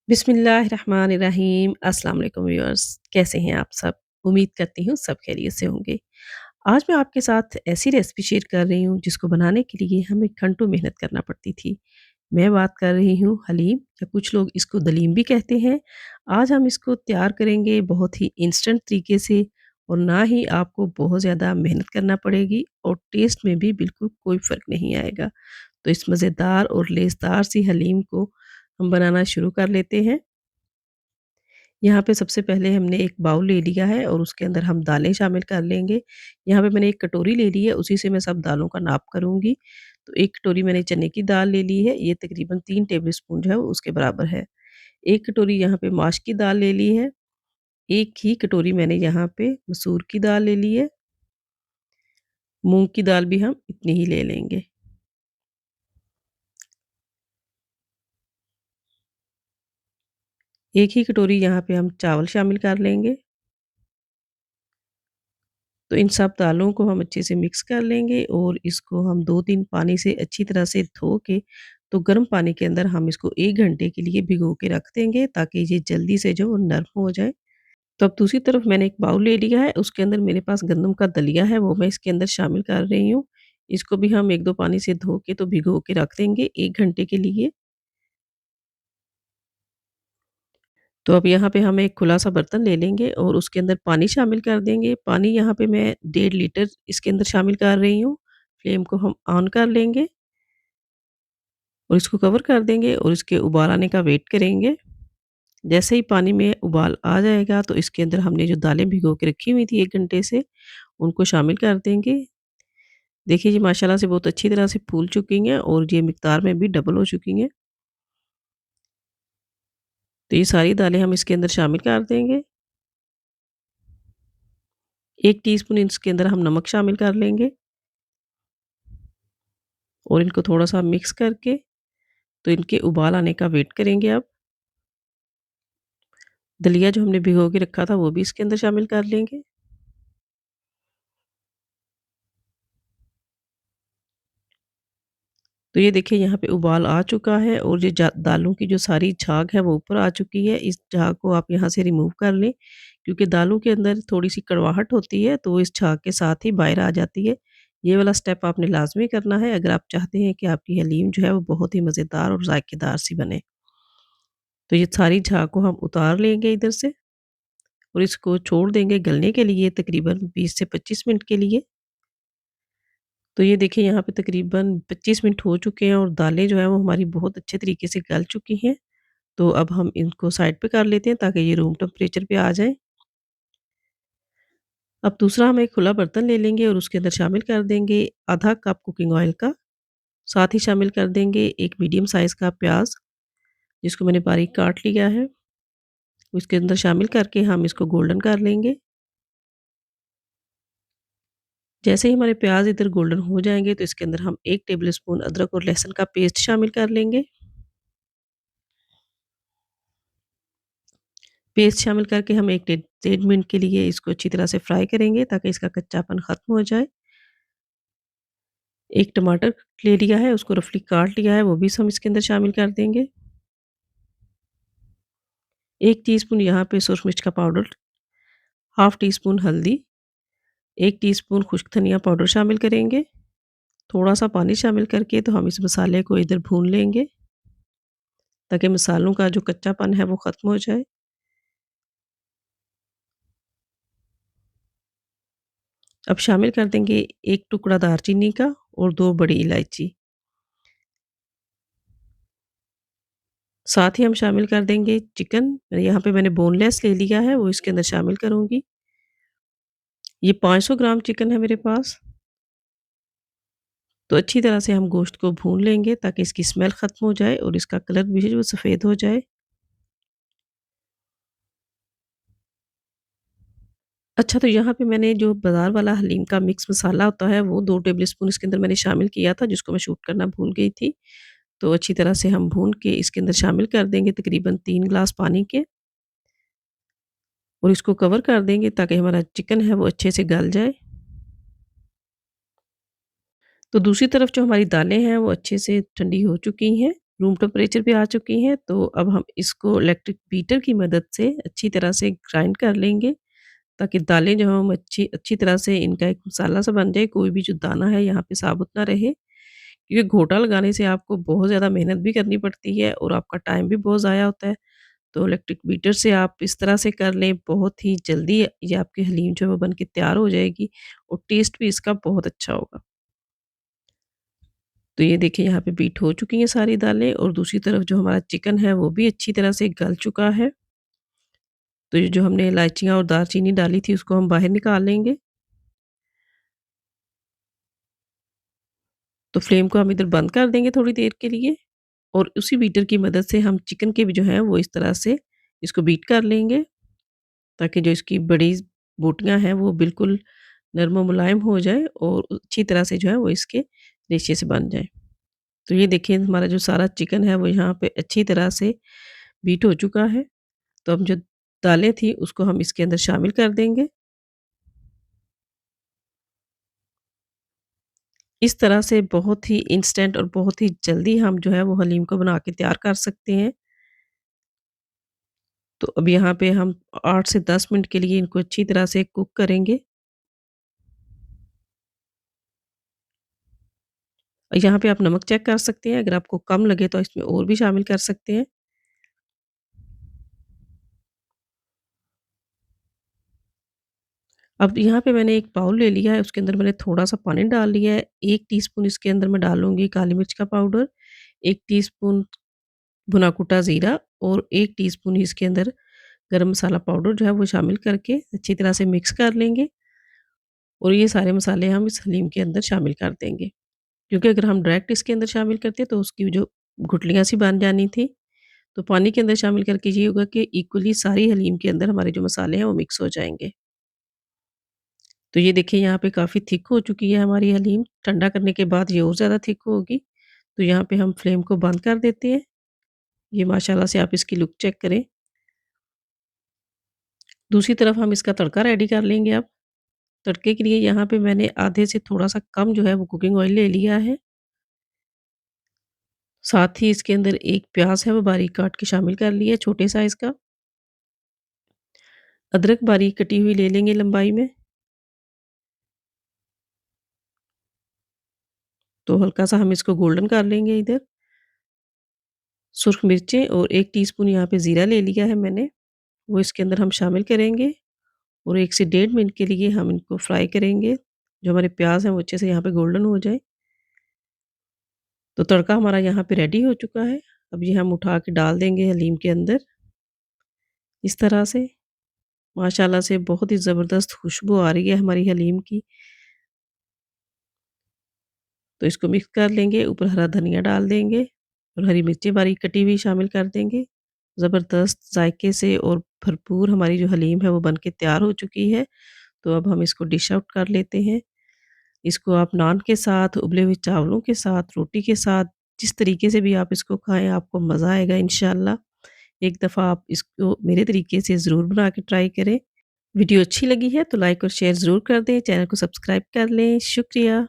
बिस्मिल्लाहिर्रहमानिर्रहीम अस्सलाम वालेकुम व्यूअर्स। कैसे हैं आप सब? उम्मीद करती हूँ सब खैरियत से होंगे। आज मैं आपके साथ ऐसी रेसिपी शेयर कर रही हूँ जिसको बनाने के लिए हमें घंटों मेहनत करना पड़ती थी। मैं बात कर रही हूँ हलीम या कुछ लोग इसको दलीम भी कहते हैं। आज हम इसको तैयार करेंगे बहुत ही इंस्टेंट तरीके से और ना ही आपको बहुत ज़्यादा मेहनत करना पड़ेगी और टेस्ट में भी बिल्कुल कोई फ़र्क नहीं आएगा। तो इस मज़ेदार और लेज़दार सी हलीम को हम बनाना शुरू कर लेते हैं। यहाँ पे सबसे पहले हमने एक बाउल ले लिया है और उसके अंदर हम दालें शामिल कर लेंगे। यहाँ पे मैंने एक कटोरी ले ली है, उसी से मैं सब दालों का नाप करूँगी। तो 1 कटोरी मैंने चने की दाल ले ली है, ये तकरीबन 3 टेबल स्पून जो है वो उसके बराबर है। 1 कटोरी यहाँ पे माश की दाल ले ली है, 1 ही कटोरी मैंने यहाँ पे मसूर की दाल ले ली है, मूँग की दाल भी हम इतनी ही ले लेंगे। 1 ही कटोरी यहाँ पे हम चावल शामिल कर लेंगे। तो इन सब दालों को हम अच्छे से मिक्स कर लेंगे और इसको हम 2-3 पानी से अच्छी तरह से धो के तो गर्म पानी के अंदर हम इसको 1 घंटे के लिए भिगो के रख देंगे ताकि ये जल्दी से जो नरम हो जाए। तो अब दूसरी तरफ मैंने एक बाउल ले लिया है, उसके अंदर मेरे पास गंदम का दलिया है, वो मैं इसके अंदर शामिल कर रही हूँ। इसको भी हम 1-2 पानी से धो के तो भिगो के रख देंगे 1 घंटे के लिए। तो अब यहाँ पे हम एक खुला-सा बर्तन ले लेंगे और उसके अंदर पानी शामिल कर देंगे। पानी यहाँ पे मैं 1.5 लीटर इसके अंदर शामिल कर रही हूँ। फ्लेम को हम ऑन कर लेंगे और इसको कवर कर देंगे और इसके उबाल आने का वेट करेंगे। जैसे ही पानी में उबाल आ जाएगा तो इसके अंदर हमने जो दालें भिगो के रखी हुई थी 1 घंटे से, उनको शामिल कर देंगे। देखिए जी माशाल्लाह से बहुत अच्छी तरह से फूल चुकी हैं और ये मिक़दार में भी डबल हो चुकी हैं। तो ये सारी दालें हम इसके अंदर शामिल कर देंगे। 1 टीस्पून इसके अंदर हम नमक शामिल कर लेंगे और इनको थोड़ा-सा मिक्स करके तो इनके उबाल आने का वेट करेंगे अब। दलिया जो हमने भिगो के रखा था वो भी इसके अंदर शामिल कर लेंगे। तो ये देखिए यहाँ पे उबाल आ चुका है और ये दालों की जो सारी झाग है वो ऊपर आ चुकी है। इस झाग को आप यहाँ से रिमूव कर लें क्योंकि दालों के अंदर थोड़ी-सी कड़वाहट होती है तो इस झाग के साथ ही बाहर आ जाती है। ये वाला स्टेप आपने लाज़मी करना है अगर आप चाहते हैं कि आपकी हलीम जो है वो बहुत ही मज़ेदार और ज़ायकेदार सी बने। तो ये सारी झाग को हम उतार लेंगे इधर से और इसको छोड़ देंगे गलने के लिए तकरीबन 20 से 25 मिनट के लिए। तो ये देखिए यहाँ पे तकरीबन 25 मिनट हो चुके हैं और दालें जो हैं वो हमारी बहुत अच्छे तरीके से गल चुकी हैं। तो अब हम इनको साइड पे कर लेते हैं ताकि ये रूम टेम्परेचर पे आ जाएँ। अब दूसरा हम एक खुला बर्तन ले लेंगे और उसके अंदर शामिल कर देंगे आधा कप कुकिंग ऑयल का, साथ ही शामिल कर देंगे एक मीडियम साइज़ का प्याज़, जिसको मैंने बारीक काट लिया है। उसके अंदर शामिल करके हम इसको गोल्डन कर लेंगे। जैसे ही हमारे प्याज़ इधर गोल्डन हो जाएँगे तो इसके अंदर हम 1 टेबल स्पून अदरक और लहसुन का पेस्ट शामिल कर लेंगे। पेस्ट शामिल करके हम 1 डेढ़ मिनट के लिए इसको अच्छी तरह से फ्राई करेंगे ताकि इसका कच्चापन ख़त्म हो जाए। 1 टमाटर ले लिया है, उसको रफली काट लिया है, वो भी हम इसके अंदर शामिल कर देंगे। 1 टीस्पून यहाँ पे सुरख मिर्च का पाउडर, हाफ टी स्पून हल्दी, 1 टीस्पून खुश्क धनिया पाउडर शामिल करेंगे। थोड़ा-सा पानी शामिल करके तो हम इस मसाले को इधर भून लेंगे ताकि मसालों का जो कच्चापन है वो ख़त्म हो जाए। अब शामिल कर देंगे 1 टुकड़ा दालचीनी का और 2 बड़ी इलायची। साथ ही हम शामिल कर देंगे चिकन, यहाँ पे मैंने बोनलेस ले लिया है, वो इसके अंदर शामिल करूँगी। ये 500 ग्राम चिकन है मेरे पास। तो अच्छी तरह से हम गोश्त को भून लेंगे ताकि इसकी स्मेल ख़त्म हो जाए और इसका कलर भी जो सफ़ेद हो जाए। अच्छा तो यहाँ पे मैंने जो बाज़ार वाला हलीम का मिक्स मसाला होता है वो 2 टेबल स्पून इसके अंदर मैंने शामिल किया था जिसको मैं शूट करना भूल गई थी। तो अच्छी तरह से हम भून के इसके अंदर शामिल कर देंगे तकरीबन 3 ग्लास पानी के और इसको कवर कर देंगे ताकि हमारा चिकन है वो अच्छे से गल जाए। तो दूसरी तरफ जो हमारी दालें हैं वो अच्छे से ठंडी हो चुकी हैं। रूम टेम्परेचर पे आ चुकी हैं, तो अब हम इसको इलेक्ट्रिक बीटर की मदद से अच्छी तरह से ग्राइंड कर लेंगे, ताकि दालें जो हैं हम अच्छी अच्छी तरह से इनका एक मसाला सा बन जाए, कोई भी जो दाना है यहाँ पे साबुत ना रहे। क्योंकि घोटा लगाने से आपको बहुत ज़्यादा मेहनत भी करनी पड़ती है और आपका टाइम भी बहुत ज़ाया होता है। तो इलेक्ट्रिक बीटर से आप इस तरह से कर लें, बहुत ही जल्दी ये आपकी हलीम जो है वो बन के तैयार हो जाएगी और टेस्ट भी इसका बहुत अच्छा होगा। तो ये देखिए यहाँ पे बीट हो चुकी हैं सारी दालें और दूसरी तरफ जो हमारा चिकन है वो भी अच्छी तरह से गल चुका है। तो ये जो हमने इलायचियाँ और दालचीनी डाली थी उसको हम बाहर निकाल लेंगे। तो फ्लेम को हम इधर बंद कर देंगे थोड़ी देर के लिए और उसी बीटर की मदद से हम चिकन के भी जो है वो इस तरह से इसको बीट कर लेंगे, ताकि जो इसकी बड़ी बोटियाँ हैं वो बिल्कुल नरम और मुलायम हो जाए और अच्छी तरह से जो है वो इसके रेशे से बन जाए। तो ये देखिए हमारा जो सारा चिकन है वो यहाँ पे अच्छी तरह से बीट हो चुका है। तो अब जो दालें थी उसको हम इसके अंदर शामिल कर देंगे। इस तरह से बहुत ही इंस्टेंट और बहुत ही जल्दी हम जो है वो हलीम को बना के तैयार कर सकते हैं। तो अब यहाँ पे हम 8 से 10 मिनट के लिए इनको अच्छी तरह से कुक करेंगे। यहाँ पे आप नमक चेक कर सकते हैं, अगर आपको कम लगे तो इसमें और भी शामिल कर सकते हैं। अब यहाँ पे मैंने एक बाउल ले लिया है, उसके अंदर मैंने थोड़ा-सा पानी डाल लिया है। 1 टीस्पून इसके अंदर मैं डालूँगी काली मिर्च का पाउडर, 1 टीस्पून भुना कुटा ज़ीरा और 1 टीस्पून ही इसके अंदर गरम मसाला पाउडर जो है वो शामिल करके अच्छी तरह से मिक्स कर लेंगे और ये सारे मसाले हम इस हलीम के अंदर शामिल कर देंगे। क्योंकि अगर हम डायरेक्ट इसके अंदर शामिल करते तो उसकी जो गुठलियाँ सी बन जानी थी। तो पानी के अंदर शामिल करके ये होगा कि इक्वली सारी हलीम के अंदर हमारे जो मसाले हैं वो मिक्स हो जाएँगे। तो ये देखिए यहाँ पे काफ़ी थिक हो चुकी है हमारी हलीम, ठंडा करने के बाद ये और ज़्यादा थिक होगी। तो यहाँ पे हम फ्लेम को बंद कर देते हैं। ये माशाल्लाह से आप इसकी लुक चेक करें। दूसरी तरफ हम इसका तड़का रेडी कर लेंगे अब। तड़के के लिए यहाँ पे मैंने आधे से थोड़ा-सा कम जो है वो कुकिंग ऑयल ले लिया है। साथ ही इसके अंदर एक प्याज़ है वो बारीक काट के शामिल कर लिया है छोटे साइज़ का। अदरक बारीक कटी हुई ले लेंगे लंबाई में। तो हल्का-सा हम इसको गोल्डन कर लेंगे इधर। सुर्ख मिर्चें और 1 टीस्पून यहाँ पे ज़ीरा ले लिया है मैंने, वो इसके अंदर हम शामिल करेंगे और 1 से डेढ़ मिनट के लिए हम इनको फ्राई करेंगे। जो हमारे प्याज़ हैं वो अच्छे से यहाँ पे गोल्डन हो जाए। तो तड़का हमारा यहाँ पे रेडी हो चुका है। अब ये हम उठा के डाल देंगे हलीम के अंदर, इस तरह से। माशाल्लाह से बहुत ही ज़बरदस्त खुशबू आ रही है हमारी हलीम की। तो इसको मिक्स कर लेंगे, ऊपर हरा धनिया डाल देंगे और हरी मिर्ची बारीक कटी हुई शामिल कर देंगे। ज़बरदस्त जायके से और भरपूर हमारी जो हलीम है वो बन के तैयार हो चुकी है। तो अब हम इसको डिश आउट कर लेते हैं। इसको आप नान के साथ, उबले हुए चावलों के साथ, रोटी के साथ, जिस तरीके से भी आप इसको खाएँ आपको मज़ा आएगा इंशाल्लाह। एक दफ़ा आप इसको मेरे तरीके से ज़रूर बना के ट्राई करें। वीडियो अच्छी लगी है तो लाइक और शेयर ज़रूर कर दें, चैनल को सब्सक्राइब कर लें। शुक्रिया।